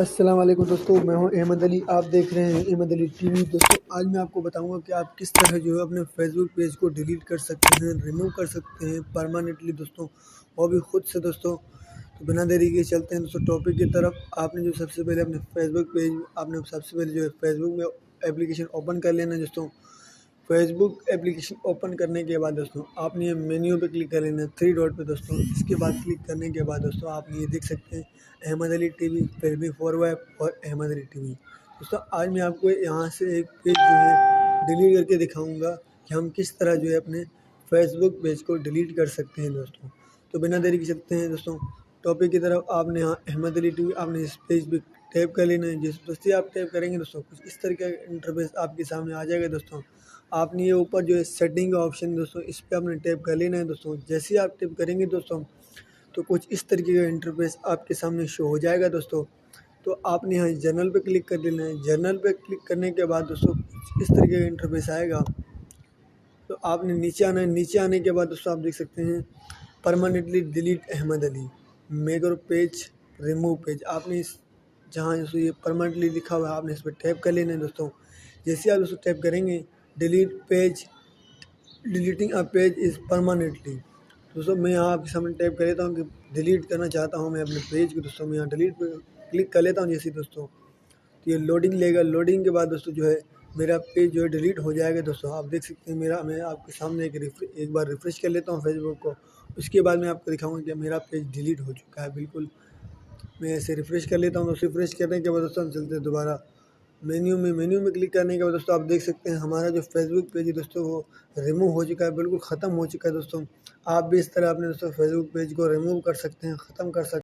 अस्सलाम वालेकुम दोस्तों, मैं हूं अहमद अली। आप देख रहे हैं अहमद अली टीवी। दोस्तों आज मैं आपको बताऊंगा कि आप किस तरह जो है अपने फेसबुक पेज को डिलीट कर सकते हैं, रिमूव कर सकते हैं परमानेंटली दोस्तों, वो भी खुद से दोस्तों। तो बिना देरी के चलते हैं दोस्तों टॉपिक की तरफ। आपने जो सबसे पहले अपने फेसबुक पेज आपने सबसे पहले जो है फेसबुक में एप्लीकेशन ओपन कर लेना है दोस्तों। फेसबुक एप्लीकेशन ओपन करने के बाद दोस्तों आपने ये मेन्यू पे क्लिक कर लेना है, थ्री डॉट पे दोस्तों। इसके बाद क्लिक करने के बाद दोस्तों आप ये देख सकते हैं अहमद अली टीवी, फिर भी फॉर वेब और अहमद अली टीवी। दोस्तों आज मैं आपको यहाँ से एक पेज जो है डिलीट करके दिखाऊंगा कि हम किस तरह जो है अपने फेसबुक पेज को डिलीट कर सकते हैं दोस्तों। तो बिना देरी के चलते हैं दोस्तों टॉपिक की तरफ। आपने यहाँ अहमद अली टीवी आपने इस पेज पे टैप कर लेना है। जिस दोस्ती आप टैप करेंगे दोस्तों कुछ इस तरह का इंटरफेस आपके सामने आ जाएगा दोस्तों। आपने ये ऊपर जो है सेटिंग का ऑप्शन दोस्तों इस पर आपने टैप कर लेना है दोस्तों। जैसे ही आप टैप करेंगे दोस्तों तो कुछ इस तरीके का इंटरफेस आपके सामने शो हो जाएगा दोस्तों। तो आपने यहाँ जर्नल पे क्लिक कर देना है। जर्नल पे क्लिक करने के बाद दोस्तों कुछ इस तरीके का इंटरफेस आएगा। तो आपने नीचे आना है। नीचे आने के बाद दोस्तों आप देख सकते हैं permanently delete Ahmed Ali, make और पेज रिमूव पेज। आपने इस जहाँ ये परमानेंटली लिखा हुआ है आपने इस पर टैप कर लेना है दोस्तों। जैसे आप दोस्तों टैप करेंगे delete page, deleting a page is permanently. दोस्तों मैं यहाँ आपके सामने टैप कर लेता हूँ कि डिलीट करना चाहता हूँ मैं अपने पेज को दोस्तों। मैं यहाँ डिलीट पे क्लिक कर लेता हूँ जैसे दोस्तों। तो ये लोडिंग लेगा। लोडिंग के बाद दोस्तों जो है मेरा पेज जो है डिलीट हो जाएगा दोस्तों। आप देख सकते हैं मैं आपके सामने एक बार रिफ़्रेश कर लेता हूँ फेसबुक को। उसके बाद मैं आपको दिखाऊँगा कि मेरा पेज डिलीट हो चुका है बिल्कुल। मैं ऐसे रिफ़्रेश कर लेता हूँ। दोस्तों रिफ़्रेश करने के बाद दोस्तों हम चलते हैं दोबारा मेन्यू में क्लिक करने के बाद दोस्तों आप देख सकते हैं हमारा जो फेसबुक पेज है दोस्तों वो रिमूव हो चुका है, बिल्कुल ख़त्म हो चुका है दोस्तों। आप भी इस तरह अपने दोस्तों फेसबुक पेज को रिमूव कर सकते हैं, ख़त्म कर सकते हैं।